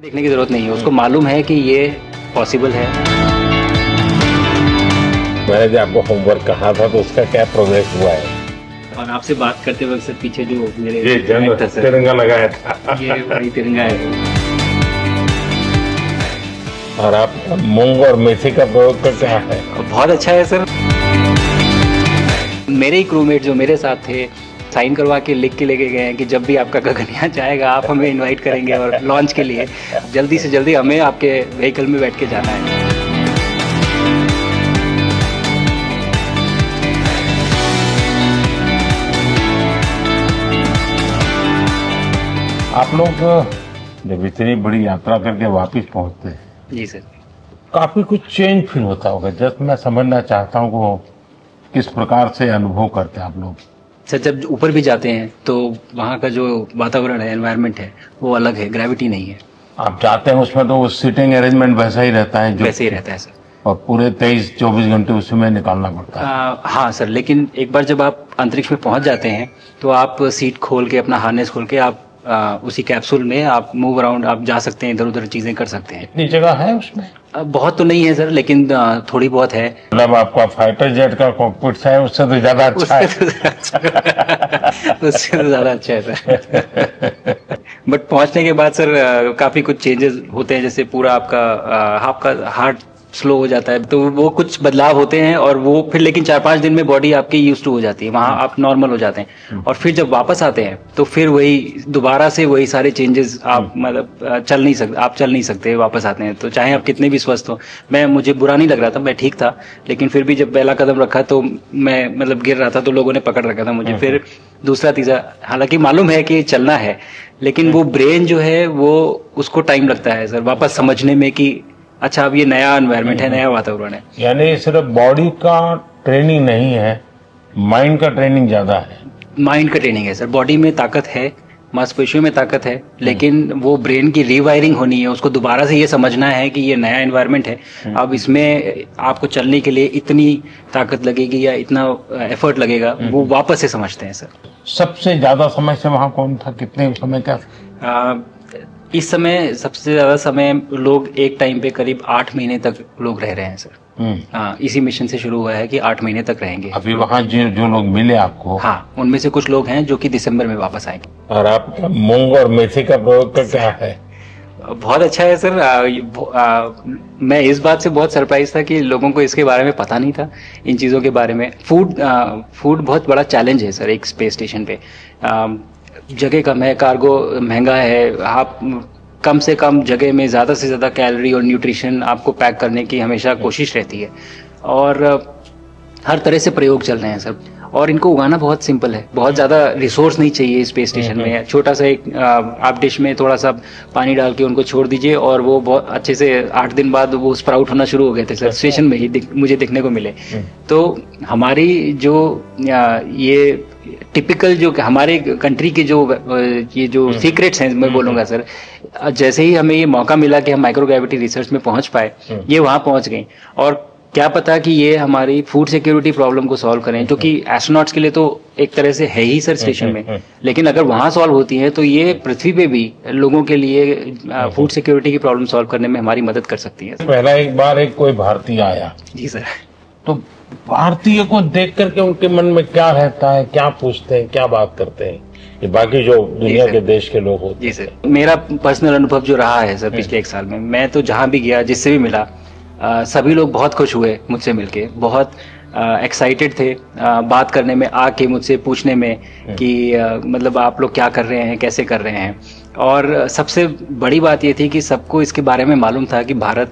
देखने की जरूरत नहीं है, उसको मालूम है कि ये पॉसिबल है। मैंने जो आपको होमवर्क कहा था तो उसका क्या प्रोग्रेस हुआ है? और आपसे बात करते वक्त सर पीछे जो मेरे ये जंग था सर, तिरंगा लगाया था ये वही तिरंगा है। और आप मूंग और मेथी का प्रयोग का क्या है? बहुत अच्छा है सर। मेरे ही क्रूमेट जो मेरे साथ थे साइन करवा के लिख के लेके गए हैं कि जब भी आपका गगनयान जाएगा आप हमें इनवाइट करेंगे और लॉन्च के लिए जल्दी से जल्दी हमें आपके व्हीकल में बैठ के जाना है। आप लोग जब इतनी बड़ी यात्रा करके वापस पहुंचते हैं जी सर। काफी कुछ चेंज फील होता होगा। जस्ट मैं समझना चाहता हूँ वो किस प्रकार से अनुभव करते हैं आप लोग? सर जब ऊपर भी जाते हैं तो वहाँ का जो वातावरण है, एनवायरनमेंट है, वो अलग है, ग्रेविटी नहीं है। आप जाते हैं उसमें तो वो सीटिंग अरेंजमेंट वैसा ही रहता है जो वैसे ही रहता है सर। और पूरे 23-24 घंटे उसमें निकालना पड़ता है। हाँ सर, लेकिन एक बार जब आप अंतरिक्ष में पहुंच जाते हैं तो आप सीट खोल के अपना हार्नेस खोल के आप उसी कैप्सूल में आप मूव अराउंड आप जा सकते हैं, इधर उधर चीजें कर सकते हैं। इतनी जगह है उसमें? बहुत तो नहीं है सर, लेकिन थोड़ी बहुत है। मतलब आपका फाइटर जेट का कॉकपिट है उससे तो ज्यादा अच्छा है। उससे तो ज्यादा अच्छा है सर। बट पहुंचने के बाद सर काफी कुछ चेंजेस होते हैं, जैसे पूरा आपका हार्ट स्लो हो जाता है, तो वो कुछ बदलाव होते हैं और वो फिर लेकिन 4-5 दिन में बॉडी आपकी यूज टू हो जाती है, वहाँ आप नॉर्मल हो जाते हैं। और फिर जब वापस आते हैं तो फिर वही दोबारा से वही सारे चेंजेस आप मतलब चल नहीं सकते वापस आते हैं, तो चाहे आप कितने भी स्वस्थ हो। मुझे बुरा नहीं लग रहा था, मैं ठीक था, लेकिन फिर भी जब पहला कदम रखा तो मैं मतलब गिर रहा था तो लोगों ने पकड़ रखा था मुझे। फिर दूसरा तीसरा, हालांकि मालूम है कि चलना है, लेकिन वो ब्रेन जो है वो उसको टाइम लगता है सर वापस समझने में कि अच्छा अब ये नया एनवायरनमेंट है, नया वातावरण है। यानी सिर्फ बॉडी का ट्रेनिंग नहीं है, माइंड का ट्रेनिंग ज्यादा है। माइंड का ट्रेनिंग है सर। बॉडी में ताकत है, मांसपेशियों में ताकत है, लेकिन वो ब्रेन की रीवायरिंग होनी है, उसको दोबारा से ये समझना है कि ये नया एनवायरनमेंट है। अब इसमें आपको चलने के लिए इतनी ताकत लगेगी या इतना एफर्ट लगेगा, वो वापस से समझते हैं सर। सबसे ज्यादा समय से वहाँ कौन था? कितने समय का? इस समय सबसे ज्यादा समय लोग एक टाइम पे करीब 8 महीने तक लोग रह रहे हैं सर। हाँ, इसी मिशन से शुरू हुआ है कि 8 महीने तक रहेंगे। अभी वहाँ जो लोग मिले आपको? हाँ, उनमें से कुछ लोग हैं जो कि दिसंबर में वापस आएंगे। और आप मूंग और मेथी का प्रयोग का क्या है? बहुत अच्छा है सर। मैं इस बात से बहुत सरप्राइज था कि लोगों को इसके बारे में पता नहीं था, इन चीज़ों के बारे में। फूड बहुत बड़ा चैलेंज है सर एक स्पेस स्टेशन पे। जगह कम है, कार्गो महंगा है, आप कम से कम जगह में ज़्यादा से ज़्यादा कैलोरी और न्यूट्रिशन आपको पैक करने की हमेशा कोशिश रहती है, और हर तरह से प्रयोग चल रहे हैं सर। और इनको उगाना बहुत सिंपल है, बहुत ज़्यादा रिसोर्स नहीं चाहिए स्पेस स्टेशन में। छोटा सा एक आप डिश में थोड़ा सा पानी डाल के उनको छोड़ दीजिए और वो बहुत अच्छे से 8 दिन बाद वो स्प्राउट होना शुरू हो गए थे सर, स्टेशन में ही मुझे देखने को मिले। तो हमारी जो ये टिपिकल जो हमारे कंट्री के जो ये जो सीक्रेट्स हैं मैं बोलूँगा सर, जैसे ही हमें ये मौका मिला कि हम माइक्रोग्रेविटी रिसर्च में पहुंच पाए, ये वहाँ पहुंच गई। और क्या पता कि ये हमारी फूड सिक्योरिटी प्रॉब्लम को सॉल्व करें, जो कि एस्ट्रोनॉट्स के लिए तो एक तरह से है ही सर स्टेशन में, लेकिन अगर वहाँ सॉल्व होती है तो ये पृथ्वी पे भी लोगों के लिए फूड सिक्योरिटी की प्रॉब्लम सॉल्व करने में हमारी मदद कर सकती है। पहला एक बार एक कोई भारतीय आया जी सर, तो भारतीय को देख करके उनके मन में क्या रहता है, क्या पूछते हैं, क्या बात करते हैं, ये बाकी जो दुनिया के देश के लोग होते हैं? जी सर, मेरा पर्सनल अनुभव जो रहा है सर पिछले 1 साल में, मैं तो जहाँ भी गया, जिससे भी मिला, सभी लोग बहुत खुश हुए मुझसे मिलके, बहुत एक्साइटेड थे बात करने में, आके मुझसे पूछने में कि मतलब आप लोग क्या कर रहे हैं, कैसे कर रहे हैं। और सबसे बड़ी बात ये थी कि सबको इसके बारे में मालूम था कि भारत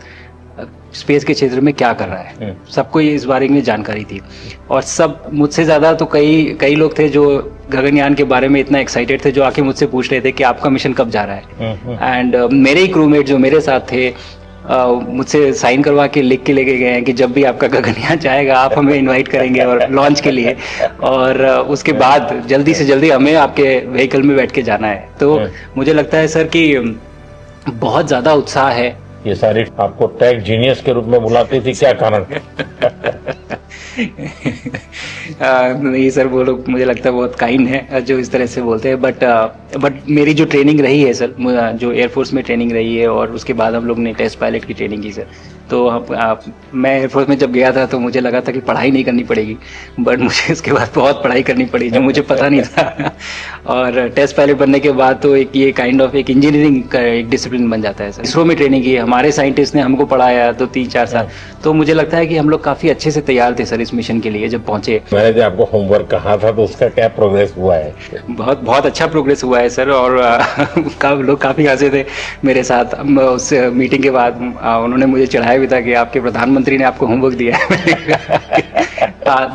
स्पेस के क्षेत्र में क्या कर रहा है, सबको ये इस बारे में जानकारी थी। और सब मुझसे ज़्यादा तो कई लोग थे जो गगनयान के बारे में इतना एक्साइटेड थे, जो आके मुझसे पूछ रहे थे कि आपका मिशन कब जा रहा है। एंड मेरे ही क्रूमेट जो मेरे साथ थे मुझसे साइन करवा के लिख के लेके गए हैं कि जब भी आपका गगनयान जाएगा आप हमें इनवाइट करेंगे और लॉन्च के लिए, और उसके बाद जल्दी से जल्दी हमें आपके व्हीकल में बैठ के जाना है। तो मुझे लगता है सर कि बहुत ज़्यादा उत्साह है। ये सारी आपको टेक जीनियस के रूप में बुलाती थी, क्या कारण? नहीं सर, वो लोग मुझे लगता है बहुत काइंड है जो इस तरह से बोलते हैं, बट मेरी जो ट्रेनिंग रही है सर, जो एयरफोर्स में ट्रेनिंग रही है और उसके बाद हम लोग ने टेस्ट पायलट की ट्रेनिंग की सर, तो मैं एयरफोर्स में जब गया था तो मुझे लगा था कि पढ़ाई नहीं करनी पड़ेगी, बट मुझे इसके बाद बहुत पढ़ाई करनी पड़ी जो मुझे पता नहीं था। और टेस्ट पायलट बनने के बाद तो एक ये काइंड ऑफ एक इंजीनियरिंग का एक डिसिप्लिन बन जाता है सर। इसरो में ट्रेनिंग की, हमारे साइंटिस्ट ने हमको पढ़ाया तो 3-4 साल, तो मुझे लगता है कि हम लोग काफ़ी अच्छे से तैयार थे सर इस मिशन के लिए जब पहुँचे। मैंने जो आपको होमवर्क कहा था तो उसका क्या प्रोग्रेस हुआ है? बहुत बहुत अच्छा प्रोग्रेस हुआ है सर, और लोग काफ़ी हंसे थे मेरे साथ। उस मीटिंग के बाद उन्होंने मुझे चढ़ाया भी था कि आपके प्रधानमंत्री ने आपको होमवर्क दिया है।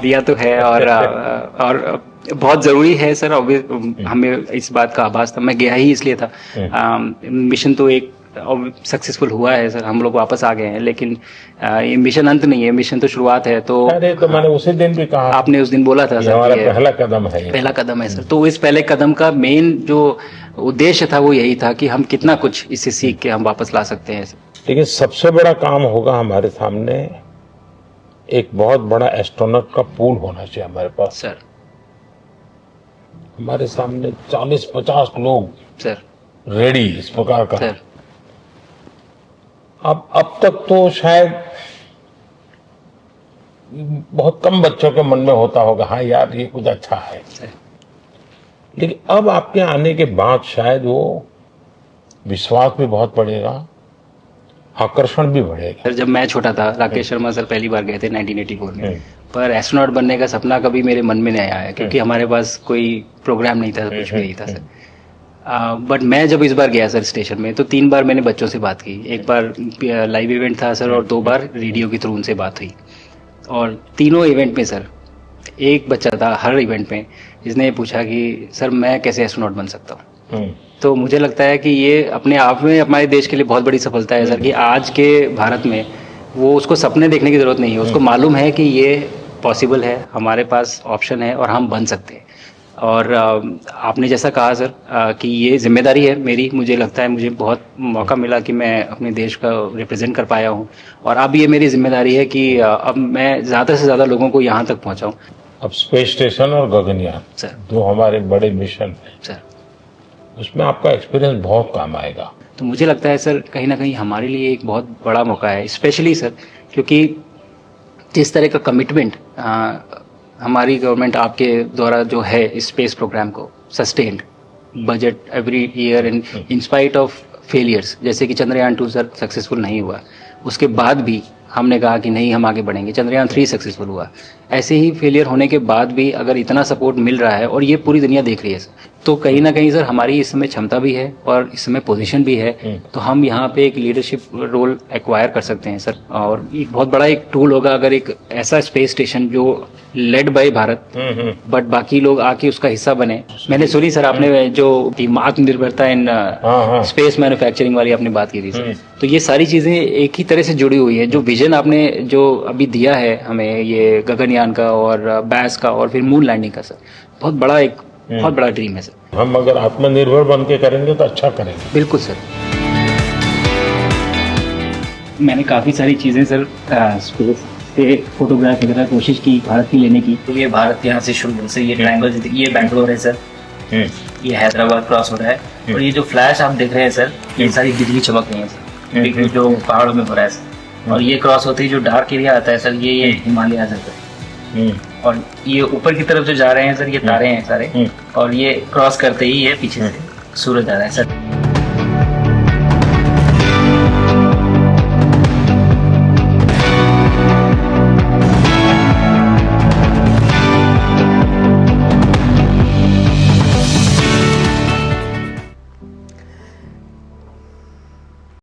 दिया तो है, और बहुत ज़रूरी है सर। हमें इस बात का आभास था, मैं गया ही इसलिए था। मिशन तो एक सक्सेसफुल हुआ है सर, हम लोग वापस आ गए हैं, लेकिन ये मिशन अंत नहीं है, मिशन तो शुरुआत है। तो अरे तो मैंने उसी दिन भी कहा, आपने उस दिन बोला था सर, हमारा पहला कदम है, पहला कदम है सर। तो इस पहले कदम का मेन जो उद्देश्य था वो यही था कि हम कितना कुछ इससे सीख के हम वापस ला सकते हैं। लेकिन सबसे बड़ा काम होगा हमारे सामने, एक बहुत बड़ा एस्ट्रोनॉट का पूल होना चाहिए हमारे पास सर। हमारे सामने 40-50 लोग सर रेडी इस प्रकार का सर। अब तक तो शायद बहुत कम बच्चों के मन में होता होगा, हाँ यार ये कुछ अच्छा है, लेकिन अब आपके आने के बाद शायद वो विश्वास भी बहुत बढ़ेगा, आकर्षण भी बढ़ेगा। सर जब मैं छोटा था, राकेश शर्मा सर पहली बार गए थे 1984 में, पर एस्ट्रोनॉट बनने का सपना कभी मेरे मन में नहीं आया, क्योंकि हमारे पास कोई प्रोग्राम नहीं था, कुछ भी नहीं था सर। बट मैं जब इस बार गया सर स्टेशन में, तो 3 बार मैंने बच्चों से बात की। एक बार लाइव इवेंट था सर, और 2 बार रेडियो के थ्रू उनसे बात हुई। और तीनों इवेंट में सर एक बच्चा था हर इवेंट में जिसने पूछा कि सर मैं कैसे एस्ट्रोनॉट बन सकता हूँ। तो मुझे लगता है कि ये अपने आप में हमारे देश के लिए बहुत बड़ी सफलता है सर, कि आज के भारत में वो उसको सपने देखने की ज़रूरत नहीं है, उसको मालूम है कि ये पॉसिबल है, हमारे पास ऑप्शन है और हम बन सकते हैं। और आपने जैसा कहा सर कि ये जिम्मेदारी है मेरी, मुझे लगता है मुझे बहुत मौका मिला कि मैं अपने देश का रिप्रेजेंट कर पाया हूँ, और अब ये मेरी जिम्मेदारी है कि अब मैं ज़्यादा से ज़्यादा लोगों को यहाँ तक पहुँचाऊँ। अब स्पेस स्टेशन और गगनयान सर, जो हमारे बड़े मिशन हैं सर, उसमें आपका एक्सपीरियंस बहुत काम आएगा। तो मुझे लगता है सर कहीं ना कहीं हमारे लिए एक बहुत बड़ा मौका है, स्पेशली सर क्योंकि जिस तरह का कमिटमेंट हमारी गवर्नमेंट आपके द्वारा जो है इस स्पेस प्रोग्राम को sustained budget every year in spite of failures, जैसे कि चंद्रयान 2 सर सक्सेसफुल नहीं हुआ, उसके बाद भी हमने कहा कि नहीं हम आगे बढ़ेंगे, चंद्रयान 3 सक्सेसफुल हुआ। ऐसे ही फेलियर होने के बाद भी अगर इतना सपोर्ट मिल रहा है और ये पूरी दुनिया देख रही है सर, तो कहीं ना कहीं सर हमारी इस समय क्षमता भी है और इस समय पोजीशन भी है, तो हम यहाँ पे एक लीडरशिप रोल एक्वायर कर सकते हैं सर। और एक बहुत बड़ा एक टूल होगा अगर एक ऐसा स्पेस स्टेशन जो लेड बाय भारत बट बाकी लोग आके उसका हिस्सा बने। मैंने सुनी सर आपने जो आत्मनिर्भरता इन स्पेस मैन्युफैक्चरिंग वाली आपने बात की थी सर, तो ये सारी चीजें एक ही तरह से जुड़ी हुई है। जो विजन आपने जो अभी दिया है हमें ये गगनयान का और बैस का और फिर मून लैंडिंग का सर, बहुत बड़ा ड्रीम है सर। हम अगर आत्मनिर्भर बन के करेंगे तो अच्छा करेंगे। बिल्कुल सर। मैंने काफ़ी सारी चीज़ें सर स्पेस पे फोटोग्राफ वगैरह कोशिश की भारत की लेने की। तो ये भारत यहाँ से शुरू से ये ट्रायंगल, ये बैंगलोर है सर, ये हैदराबाद क्रॉस हो रहा है, और ये जो फ्लैश आप देख रहे हैं सर ये सारी बिजली चमक रही है सर, जो पहाड़ों में हो रहा है सर। और ये क्रॉस होते ही जो डार्क एरिया आता है सर ये हिमालय आ जाता है, और ये ऊपर की तरफ जो जा रहे हैं सर ये तारे हैं सारे, और ये क्रॉस करते ही ये पीछे से सूरज आ रहा है सर।